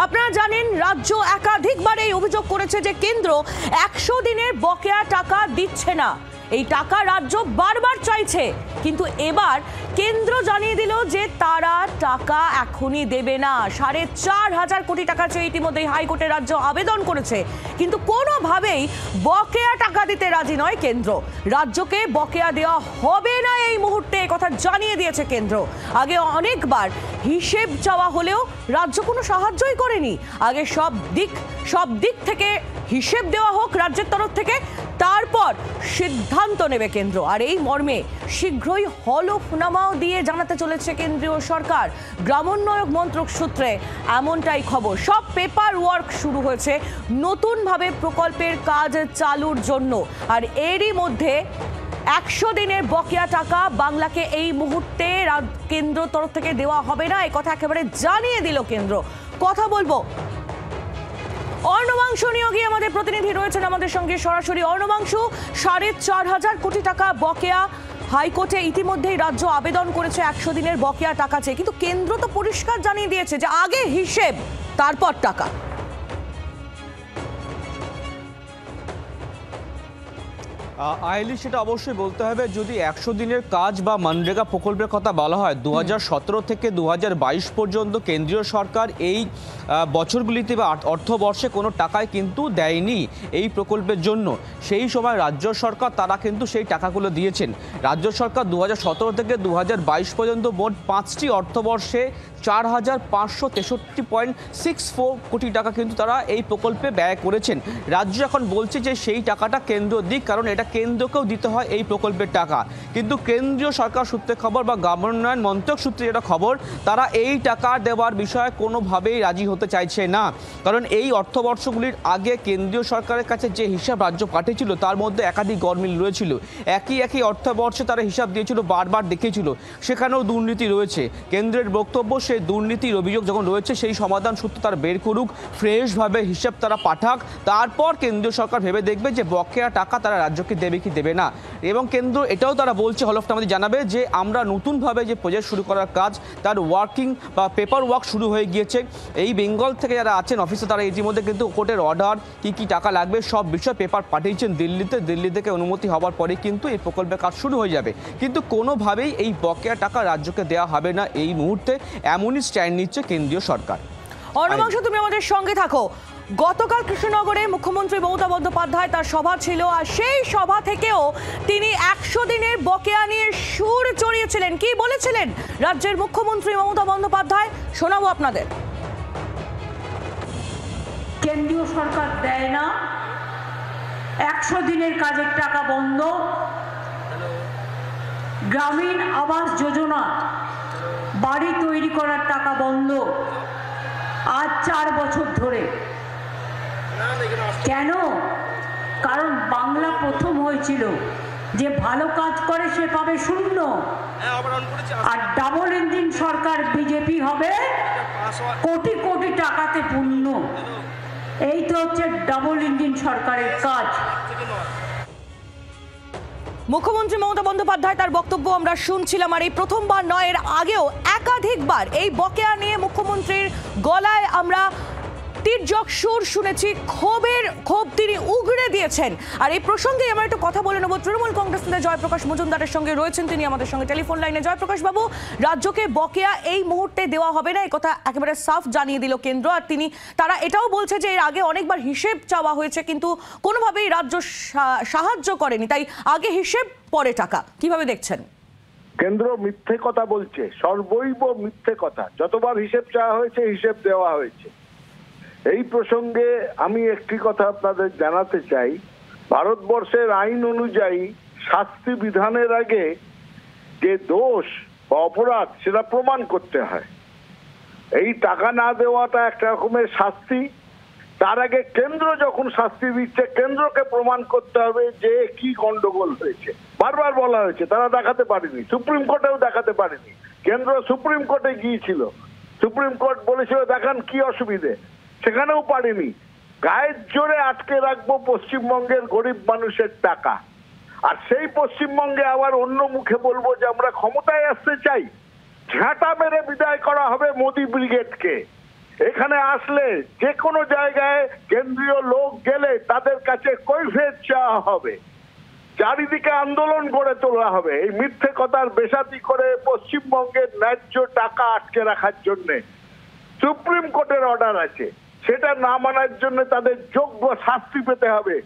আপনারা জানেন রাজ্য একাধিকবার এই অভিযোগ করেছে যে কেন্দ্র 100 দিনের বকেয়া টাকা দিচ্ছে না। এই টাকা রাজ্য বারবার চাইছে, কিন্তু এবার কেন্দ্র জানিয়ে দিল যে তারা টাকা এখনই দেবে না। 4,500 কোটি টাকা চেয়ে ইতিমধ্যেই হাইকোর্টে রাজ্য আবেদন করেছে, কিন্তু কোনোভাবেই বকেয়া টাকা দিতে রাজি নয় কেন্দ্র। রাজ্যকে বকেয়া দেওয়া হবে না এই মুহূর্তে, কথা জানিয়ে দিয়েছে কেন্দ্র। আগে অনেকবার হিসেব চাওয়া হলেও রাজ্য কোনো সাহায্যই করেনি। আগে সব দিক থেকে হিসেব দেওয়া হোক রাজ্যের তরফ থেকে, তারপর সিদ্ধান্ত নেবে কেন্দ্র। আর এই মর্মে শীঘ্রই হলফনামাও দিয়ে জানাতে চলেছে কেন্দ্রীয় সরকার। গ্রামোন্নয়ন মন্ত্রক সূত্রে এমনটাই খবর। সব পেপার ওয়ার্ক শুরু হয়েছে নতুনভাবে প্রকল্পের কাজ চালুর জন্য। আর এরই মধ্যে 100 দিনের বকেয়া টাকা বাংলাকে এই মুহূর্তে কেন্দ্র তরফ থেকে দেওয়া হবে না, এই কথা একেবারে জানিয়ে দিল কেন্দ্র। কথা বলবো অর্ণবাংশু নিয়োগী আমাদের প্রতিনিধি রয়েছেন আমাদের সঙ্গে সরাসরি। অর্ণবাংশু, 4,500 কোটি টাকা বকেয়া, হাইকোর্টে ইতিমধ্যেই রাজ্য আবেদন করেছে 100 দিনের বকেয়া টাকা চেয়ে, কিন্তু কেন্দ্র তো পরিষ্কার জানিয়ে দিয়েছে যে আগে হিসেব তারপর টাকা। আইলি, সেটা অবশ্যই বলতে হবে। যদি 100 দিনের কাজ বা মনরেগা প্রকল্পের কথা বলা হয়, 2017 থেকে 2022 পর্যন্ত কেন্দ্রীয় সরকার এই বছরগুলিতে বা অর্থবর্ষে কোনো টাকাই কিন্তু দেয়নি এই প্রকল্পের জন্য। সেই সময় রাজ্য সরকার তারা কিন্তু সেই টাকাগুলো দিয়েছেন। রাজ্য সরকার 2017 থেকে 2022 পর্যন্ত মোট 5টি অর্থবর্ষে 4,563.64 কোটি টাকা কিন্তু তারা এই প্রকল্পে ব্যয় করেছেন। রাজ্য এখন বলছে যে সেই টাকাটা কেন্দ্র দিক, কারণ এটা কেন্দ্রকেও দিতে হয় এই প্রকল্পের টাকা। কিন্তু কেন্দ্রীয় সরকার সূত্রে খবর বা গ্রামোন্নয়ন মন্ত্রক সূত্রে যেটা খবর, তারা এই টাকা দেওয়ার বিষয়ে কোনোভাবেই রাজি হতে চাইছে না। কারণ এই অর্থবর্ষগুলির আগে কেন্দ্রীয় সরকারের কাছে যে হিসাব রাজ্য পাঠিয়েছিল তার মধ্যে একাধিক গরমিল রয়েছিল। একই অর্থবর্ষে তারা হিসাব দিয়েছিল, বারবার দেখিয়েছিল, সেখানেও দুর্নীতি রয়েছে। কেন্দ্রের বক্তব্য, সেই দুর্নীতির অভিযোগ যখন রয়েছে সেই সমাধান সূত্র তারা বের করুক, ফ্রেশভাবে হিসাব তারা পাঠাক, তারপর কেন্দ্রীয় সরকার ভেবে দেখবে যে বকেয়া টাকা তারা রাজ্যকে দেবে কি দেবে না। এবং কেন্দ্র এটাও তারা বলছে, হলফনামাতে জানাবে যে আমরা নতুনভাবে যে প্রজেক্ট শুরু করার কাজ তার ওয়ার্কিং বা পেপার ওয়ার্ক শুরু হয়ে গিয়েছে। এই বেঙ্গল থেকে যারা আছেন অফিসে, তারা ইতিমধ্যে কিন্তু কোর্টের অর্ডার, কি টাকা লাগবে সব বিষয় পেপার পাঠিয়েছেন দিল্লিতে। দিল্লি থেকে অনুমতি হওয়ার পরে কিন্তু এই প্রকল্পের কাজ শুরু হয়ে যাবে। কিন্তু কোনোভাবেই এই বকেয়া টাকা রাজ্যকে দেওয়া হবে না এই মুহূর্তে, এমনই স্ট্যান্ড নিচ্ছে কেন্দ্রীয় সরকার। অর্ণবাংশু, তুমি আমাদের সঙ্গে থাকো। গতকাল কৃষ্ণনগরে মুখ্যমন্ত্রী মমতা বন্দ্যোপাধ্যায় তার সভা ছিল, আর সেই সভা থেকেও তিনি 100 দিনের বকেয়া নিয়ে সুর চড়িয়েছিলেন। কি বলেছিলেন রাজ্যের মুখ্যমন্ত্রী মমতা বন্দ্যোপাধ্যায়, শোনাবো আপনাদের। কেন্দ্রীয় সরকার দেয় না, 100 দিনের কাজের টাকা বন্ধ, গ্রামীণ আবাস যোজনা বাড়ি তৈরি করার টাকা বন্ধ, আজ 4 বছর ধরে। কেন? কারণ বাংলা প্রথম হয়েছিল যে ভালো কাজ করে সে পাবে 0, আর ডাবল ইঞ্জিন সরকার বিজেপি হবে কোটি কোটি টাকাতে পূর্ণ। এই তো হচ্ছে ডাবল ইঞ্জিন সরকারের কাজ। মুখ্যমন্ত্রী মমতা বন্দ্যোপাধ্যায় তার বক্তব্য আমরা শুনছিলাম। আর এই প্রথমবার নয়, এর আগেও একাধিকবার এই বকেয়া নিয়ে মুখ্যমন্ত্রীর গলায় আমরা তীর্যক সুর শুনেছি, ক্ষোভ তিনি উগড়ে দিয়েছেন। আর এই প্রসঙ্গে আমরা একটু কথা বলে নেব তৃণমূল কংগ্রেস নেতা জয়প্রকাশ মজুমদারের সঙ্গে, রয়েছেন তিনি আমাদের সঙ্গে টেলিফোন লাইনে। জয়প্রকাশ বাবু, রাজ্যকে বকেয়া এই মুহূর্তে দেওয়া হবে না, এই কথা একেবারে সাফ জানিয়ে দিল কেন্দ্র। আর তারা এটাও বলছে যে এর আগে অনেকবার হিসেব চাওয়া হয়েছে, কিন্তু কোনোভাবেই রাজ্য সাহায্য করেনি, তাই আগে হিসেব পরে টাকা। কিভাবে দেখছেন? কেন্দ্র মিথ্যে কথা বলছে, সর্বৈব মিথ্যে কথা। যতবার হিসেব চাওয়া হয়েছে হিসেব দেওয়া হয়েছে। এই প্রসঙ্গে আমি একটি কথা আপনাদের জানাতে চাই। ভারতবর্ষের আইন অনুযায়ী শাস্তি বিধানের আগে যে দোষ বা অপরাধ সেটা প্রমাণ করতে হয়। এই টাকা না দেওয়াটা একটা রকমের শাস্তি। তার আগে কেন্দ্র যখন শাস্তি দিচ্ছে, কেন্দ্রকে প্রমাণ করতে হবে যে কি গন্ডগোল হয়েছে। বারবার বলা হয়েছে, তারা দেখাতে পারেনি, সুপ্রিম কোর্টেও দেখাতে পারেনি। কেন্দ্র সুপ্রিম কোর্টে গিয়েছিল, সুপ্রিম কোর্ট বলেছিল দেখান কি অসুবিধে, সেখানেও পারেনি। গায়ের জোরে আটকে রাখবো পশ্চিমবঙ্গের গরিব মানুষের টাকা, আর সেই পশ্চিমবঙ্গে আবার অন্য মুখে বলবো যে আমরা ক্ষমতায় আসতে চাই। ঝাঁটা মেরে বিদায় করা হবে মোদি ব্রিগেডকে। এখানে আসলে যে কোনো জায়গায় কেন্দ্রীয় লোক গেলে তাদের কাছে কৈফিয়ত চাওয়া হবে, চারিদিকে আন্দোলন গড়ে তোলা হবে এই মিথ্যে কথার বেসাতি করে পশ্চিমবঙ্গের ন্যায্য টাকা আটকে রাখার জন্য। সুপ্রিম কোর্টের অর্ডার আছে, সেটা না মানার জন্য তাদের যোগ্য শাস্তি পেতে হবে।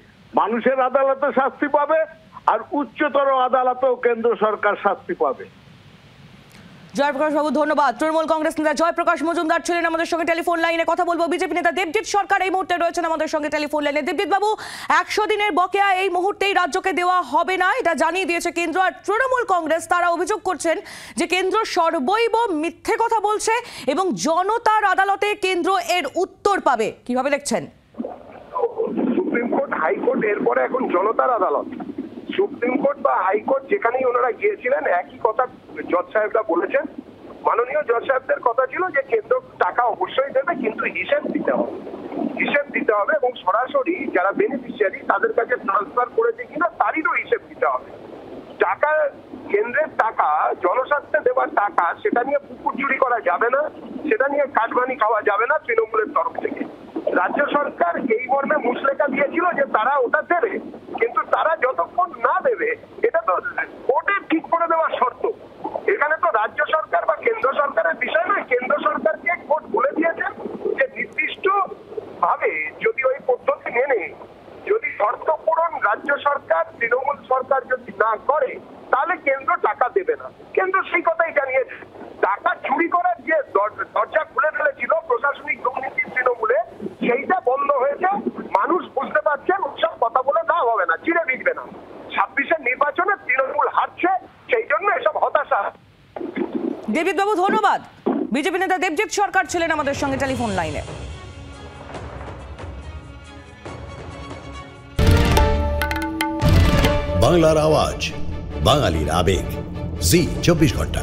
মানুষের আদালতে শাস্তি পাবে, আর উচ্চতর আদালতেও কেন্দ্র সরকার শাস্তি পাবে। জয়প্রকাশ বাবু ধন্যবাদ। তৃণমূল কংগ্রেস নেতা জয়প্রকাশ মজুমদার ছিলেন আমাদের সঙ্গে টেলিফোন লাইনে। কথা বলবো বিজেপি নেতা দেবজিৎ সরকার এই মুহূর্তে রয়েছেন আমাদের সঙ্গে টেলিফোন লাইনে। দেবজিৎ বাবু, 100 দিনের বকেয়া এই মুহূর্তেই রাজ্যকে দেওয়া হবে না, এটা জানিয়ে দিয়েছে কেন্দ্র। আর তৃণমূল কংগ্রেস তারা অভিযোগ করছেন যে কেন্দ্র সর্বৈব মিথ্যে কথা বলছে এবং জনতার আদালতে কেন্দ্র এর উত্তর পাবে। কিভাবে দেখছেন? সুপ্রিম কোর্ট, হাইকোর্ট, এরপরে এখন জনতার আদালত। সুপ্রিম কোর্ট বা হাইকোর্ট যেখানেই ওনারা গিয়েছিলেন একই কথা জজ সাহেবরা বলেছেন। মাননীয় জজ সাহেবদের কথা ছিল যে কেন্দ্র টাকা অবশ্যই দেবে, কিন্তু হিসেব দিতে হবে, হিসেব দিতে হবে এবং সরাসরি যারা বেনিফিশিয়ারি তাদের কাছে ট্রান্সফার করেছে কিনা তারইও হিসেব দিতে হবে। টাকা, কেন্দ্রের টাকা, জনস্বার্থে দেওয়ার টাকা, সেটা নিয়ে পুকুর চুরি করা যাবে না, সেটা নিয়ে কাটমানি খাওয়া যাবে না তৃণমূলের তরফ থেকে। রাজ্য সরকার এই মর্মে মুচলেখা দিয়েছিল যে তারা ওটা দেবে, কিন্তু তারা যতক্ষণ না দেবে এটা তো কোর্টে ঠিক করে দেওয়ার শর্ত। এখানে তো রাজ্য সরকার বা কেন্দ্র সরকারের বিষয় নয়। কেন্দ্র সরকারকে কোর্ট বলে দিয়েছে যে নির্দিষ্ট ভাবে যদি ওই পদ্ধতি মেনে যদি শর্ত পূরণ রাজ্য সরকার, তৃণমূল সরকার যদি না করে তাহলে কেন্দ্র টাকা দেবে না। কেন্দ্র সেই কথাই জানিয়েছে। টাকা চুরি করার যে দরজা খুলে ফেলেছিল প্রশাসনিক দুর্নীতি তৃণমূলে, সেইটা বন্ধ হয়েছে। মানুষ বুঝতে পারছেন সব কথা বলে লাভ হবে না, চিড়ে ভিজবে না। 26-এর নির্বাচনে তৃণমূল হারছে, সেই জন্য এসব হতাশা। দেবজিৎ বাবু ধন্যবাদ। বিজেপি নেতা দেবজিৎ সরকার ছিলেন আমাদের সঙ্গে টেলিফোন লাইনে। বাংলার আওয়াজ, বাঙালির আবেগ, জি 24 ঘন্টা।